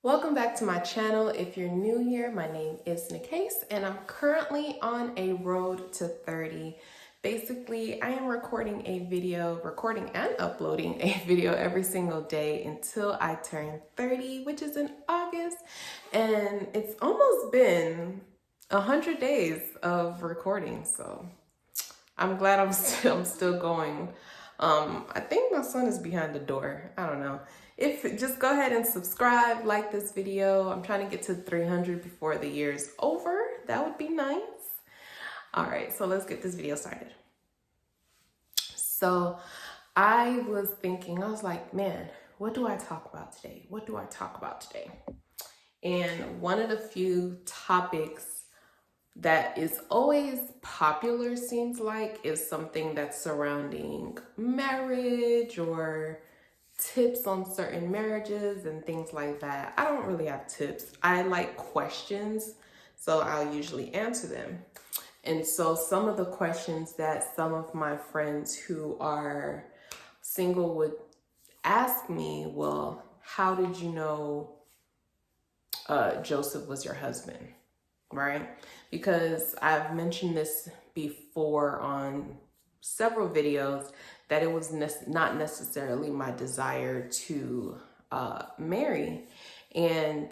Welcome back to my channel. If you're new here, my name is Nikase and I'm currently on a road to 30. Basically, I am recording and uploading a video every single day until I turn 30, which is in August. And it's almost been 100 days of recording, so I'm glad I'm still going. I think my son is behind the door. I don't know. Just go ahead and subscribe, like this video. I'm trying to get to 300 before the year's over. That would be nice. All right, so let's get this video started. So I was thinking, I was like, man, what do I talk about today? What do I talk about today? And one of the few topics that is always popular, seems like, is something that's surrounding marriage or tips on certain marriages and things like that. I don't really have tips. I like questions, so I'll usually answer them. And so some of the questions that some of my friends who are single would ask me, well, how did you know Joseph was your husband? Right? Because I've mentioned this before on several videos that it was not necessarily my desire to marry. And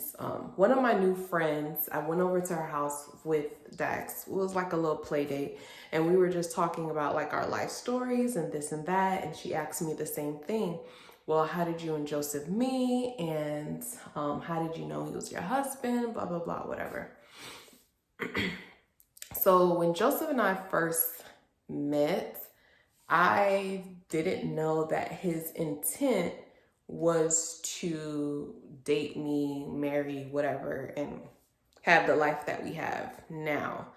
one of my new friends, I went over to her house with Dax. It was like a little play date, and we were just talking about like our life stories and this and that, and she asked me the same thing. Well, how did you and Joseph meet? And how did you know he was your husband? Blah, blah, blah, whatever. So when Joseph and I first met, I didn't know that his intent was to date me, marry, whatever, and have the life that we have now.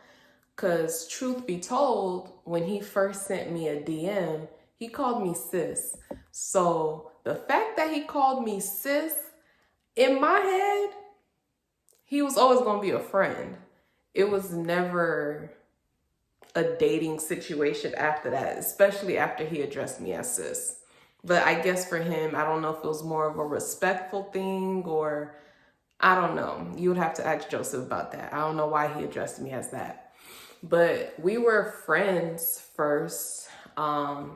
Because truth be told, when he first sent me a DM, he called me sis. So the fact that he called me sis, in my head, he was always going to be a friend. It was never a dating situation after that, especially after he addressed me as sis. But I guess for him, I don't know if it was more of a respectful thing or I don't know. You would have to ask Joseph about that. I don't know why he addressed me as that. But we were friends first. I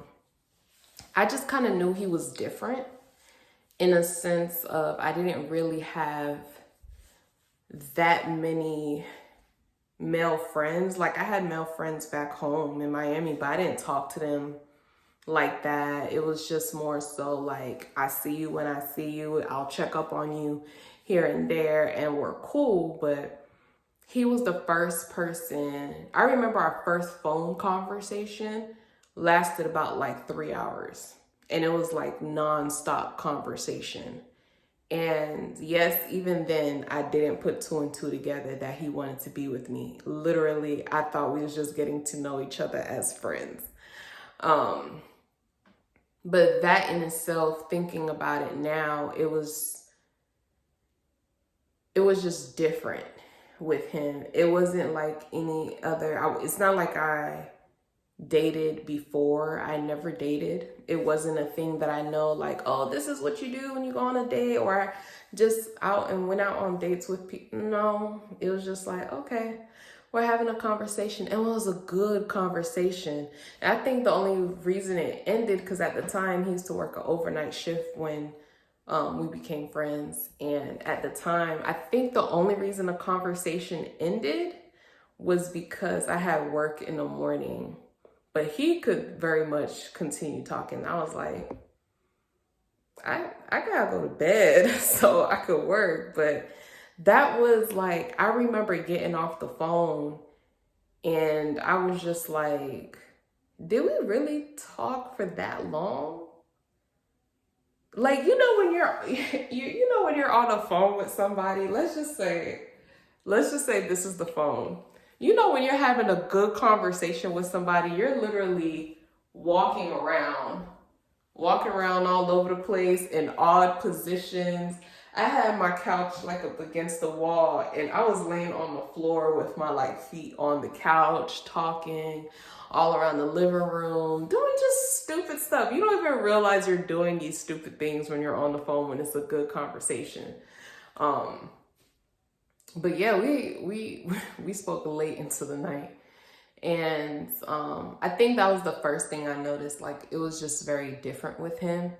just kind of knew he was different in a sense of I didn't really have that many male friends. Like I had male friends back home in Miami, but I didn't talk to them like that. It was just more so like, I see you when I see you. I'll check up on you here and there and we're cool. But he was the first person. I remember our first phone conversation lasted about like 3 hours, and it was like nonstop conversation. And yes, even then, I didn't put two and two together that he wanted to be with me. Literally, I thought we was just getting to know each other as friends. But that in itself, thinking about it now, it was just different with him. It wasn't like any other, it's not like I dated before. I never dated. It wasn't a thing that I know like, oh, this is what you do when you go on a date, or I just went out on dates with people. No, it was just like, okay, we're having a conversation, and it was a good conversation. And I think the only reason it ended, because at the time he used to work an overnight shift when we became friends, and at the time I think the only reason the conversation ended was because I had work in the morning. But he could very much continue talking. I was like, I gotta go to bed so I could work. But that was like, I remember getting off the phone and I was just like, did we really talk for that long? Like, you know, when when you're on the phone with somebody, let's just say this is the phone. You know, when you're having a good conversation with somebody, you're literally walking around all over the place in odd positions. I had my couch like up against the wall, and I was laying on the floor with my like feet on the couch, talking all around the living room, doing just stupid stuff. You don't even realize you're doing these stupid things when you're on the phone when it's a good conversation. Um, but yeah, we spoke late into the night. And I think that was the first thing I noticed. Like, it was just very different with him.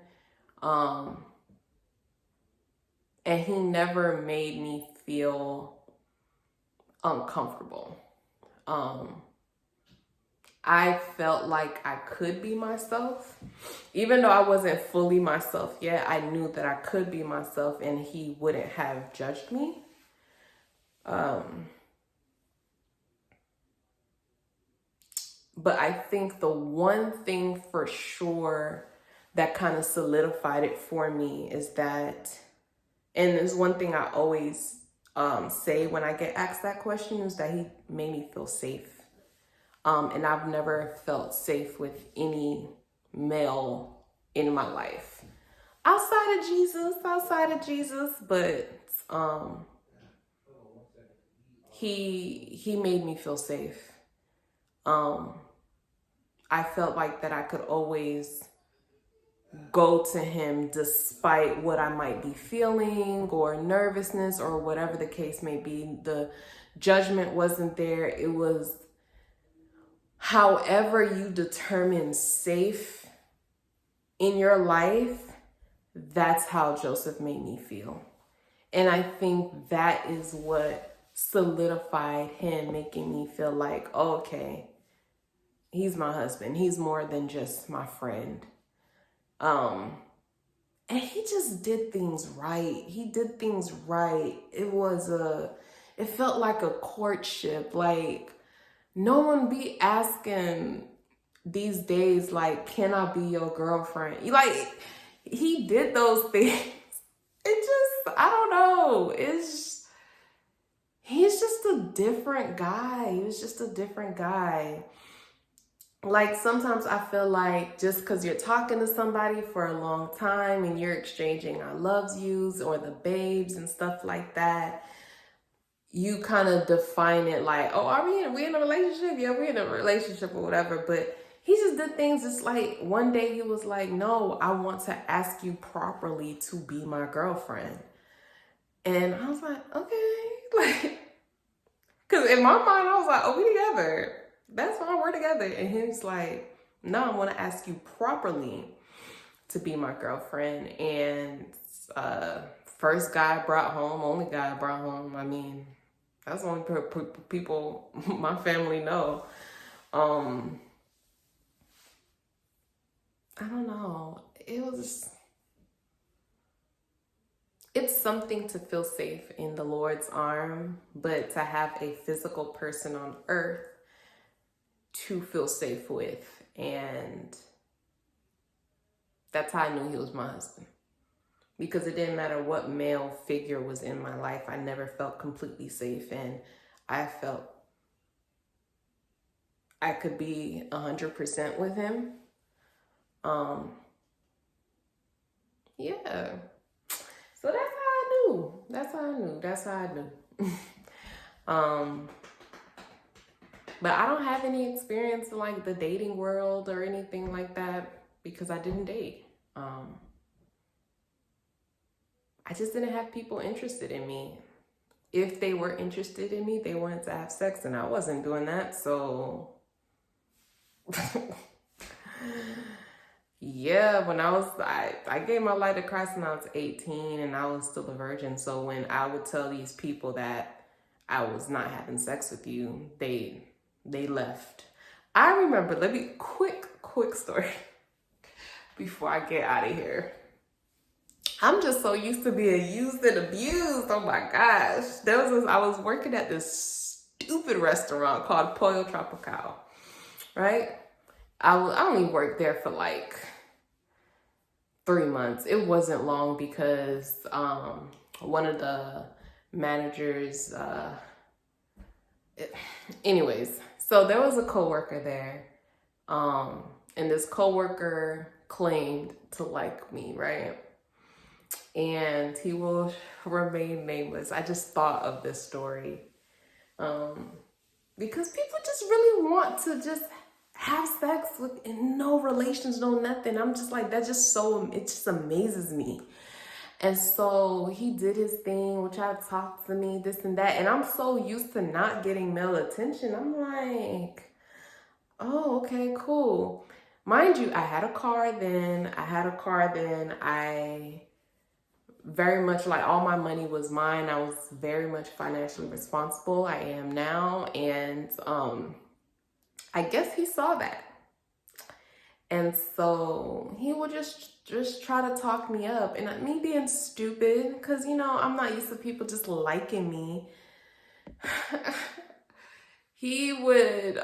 Um, and he never made me feel uncomfortable. I felt like I could be myself. Even though I wasn't fully myself yet, I knew that I could be myself and he wouldn't have judged me. But I think the one thing for sure that kind of solidified it for me is that, and there's one thing I always say when I get asked that question, is that he made me feel safe. And I've never felt safe with any male in my life. Outside of Jesus, but he made me feel safe. I felt like that I could always go to him despite what I might be feeling or nervousness or whatever the case may be. The judgment wasn't there. It was however you determine safe in your life, that's how Joseph made me feel. And I think that is what solidified him making me feel like, oh, okay, he's my husband. He's more than just my friend. And he just did things right. He did things right. It felt like a courtship. Like, no one be asking these days, like, can I be your girlfriend? Like, he did those things. It just, I don't know. He's just a different guy. He was just a different guy. Like, sometimes I feel like just because you're talking to somebody for a long time and you're exchanging I loves yous or the babes and stuff like that, you kind of define it like, oh, we in a relationship? Yeah, we're in a relationship or whatever. But he just did things. It's like one day he was like, no, I want to ask you properly to be my girlfriend. And I was like, okay. Like, because in my mind, I was like, oh, we together. That's fine, we're together. And he's like, no, I want to ask you properly to be my girlfriend. And first guy brought home, only guy brought home. I mean, that's the only people my family know. I don't know. It's something to feel safe in the Lord's arm, but to have a physical person on earth to feel safe with. And that's how I knew he was my husband. Because it didn't matter what male figure was in my life, I never felt completely safe. And I felt I could be 100% with him. Yeah. So that's how I knew. That's how I knew. But I don't have any experience in like the dating world or anything like that because I didn't date. I just didn't have people interested in me. If they were interested in me, they wanted to have sex, and I wasn't doing that. So yeah, when I gave my life to Christ when I was 18 and I was still a virgin. So when I would tell these people that I was not having sex with you, they left. I remember, let me, quick story before I get out of here. I'm just so used to being used and abused. Oh my gosh. I was working at this stupid restaurant called Pollo Tropical, right? I only worked there for like 3 months. It wasn't long because one of the managers, anyways, so there was a coworker there, and this coworker claimed to like me, right? And he will remain nameless. I just thought of this story because people just really want to just have sex with no relations, no nothing. I'm just like, it just amazes me. And so he did his thing, would try to talk to me, this and that. And I'm so used to not getting male attention. I'm like, oh, okay, cool. Mind you, I had a car then. I very much like all my money was mine. I was very much financially responsible. I am now. And I guess he saw that. And so he would just try to talk me up. And me being stupid, because, you know, I'm not used to people just liking me. He would,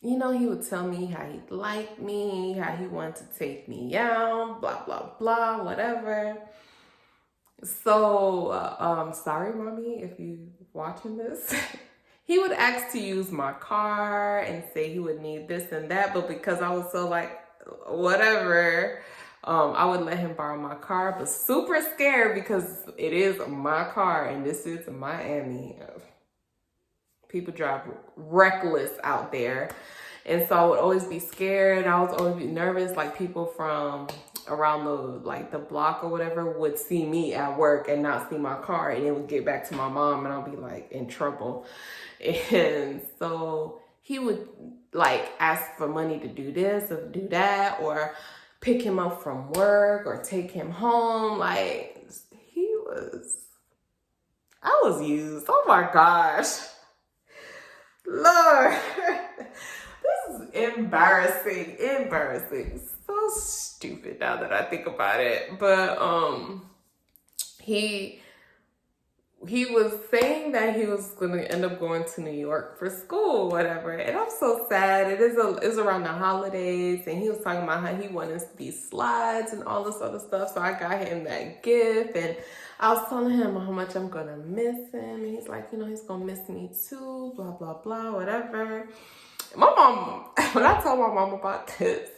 you know, he would tell me how he liked me, how he wanted to take me out, blah, blah, blah, whatever. So, sorry, mommy, if you're watching this. He would ask to use my car and say he would need this and that, but because I was so like, whatever, I would let him borrow my car, but super scared because it is my car and this is Miami. People drive reckless out there. And so I would always be scared. I was always be nervous, like people from around the block or whatever would see me at work and not see my car, and it would get back to my mom and I'll be like in trouble. And so he would like ask for money to do this or do that, or pick him up from work or take him home. Like I was used. Oh my gosh. Lord. This is embarrassing. So stupid now that I think about it. But he was saying that he was gonna end up going to New York for school, whatever. And I'm so sad. It's around the holidays, and he was talking about how he wanted these slides and all this other stuff. So I got him that gift, and I was telling him how much I'm gonna miss him, and he's like, you know, he's gonna miss me too, blah blah blah, whatever. My mom, when I told my mom about this,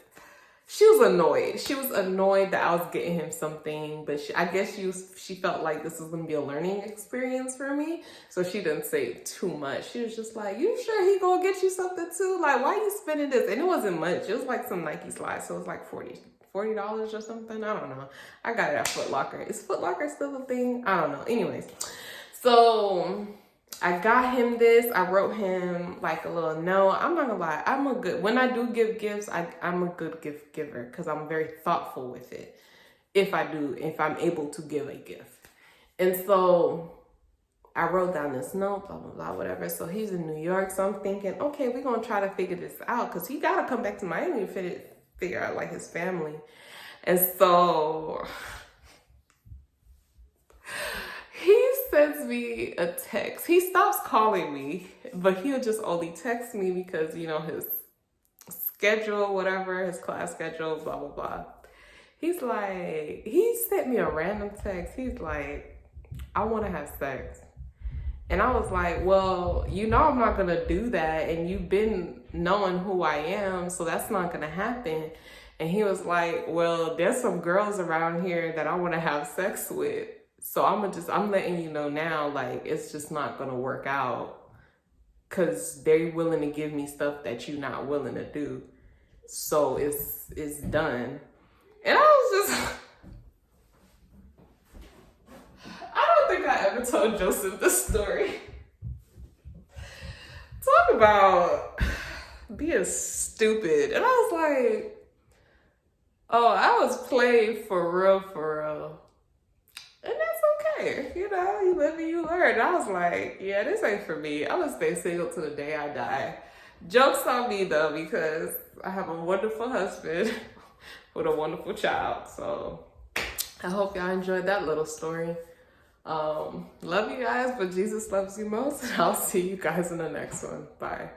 she was annoyed. She was annoyed that I was getting him something, but I guess she felt like this was gonna be a learning experience for me, so she didn't say too much. She was just like, "You sure he gonna get you something too? Like, why you spending this?" And it wasn't much. It was like some Nike slides, so it was like $40 or something. I don't know. I got it at Foot Locker. Is Foot Locker still a thing? I don't know. Anyways, so I got him this. I wrote him like a little note. I'm not gonna lie. When I do give gifts, I'm a good gift giver because I'm very thoughtful with it. If I'm able to give a gift. And so I wrote down this note, blah, blah, blah, whatever. So he's in New York. So I'm thinking, okay, we're going to try to figure this out because he got to come back to Miami to figure out like his family. And so he sends me a text. He stops calling me, but he'll just only text me because, you know, his schedule, whatever, his class schedule, blah, blah, blah. He's like, he sent me a random text. He's like, I want to have sex. And I was like, well, you know I'm not going to do that. And you've been knowing who I am, so that's not going to happen. And he was like, well, there's some girls around here that I want to have sex with. So I'm letting you know now, like, it's just not going to work out because they're willing to give me stuff that you're not willing to do. So it's done. And I was just, I don't think I ever told Joseph this story. Talk about being stupid. And I was like, oh, I was playing for real. And that's okay. You know, you live and you learn. And I was like, yeah, this ain't for me. I'm going to stay single till the day I die. Joke's on me, though, because I have a wonderful husband with a wonderful child. So I hope y'all enjoyed that little story. Love you guys, but Jesus loves you most. And I'll see you guys in the next one. Bye.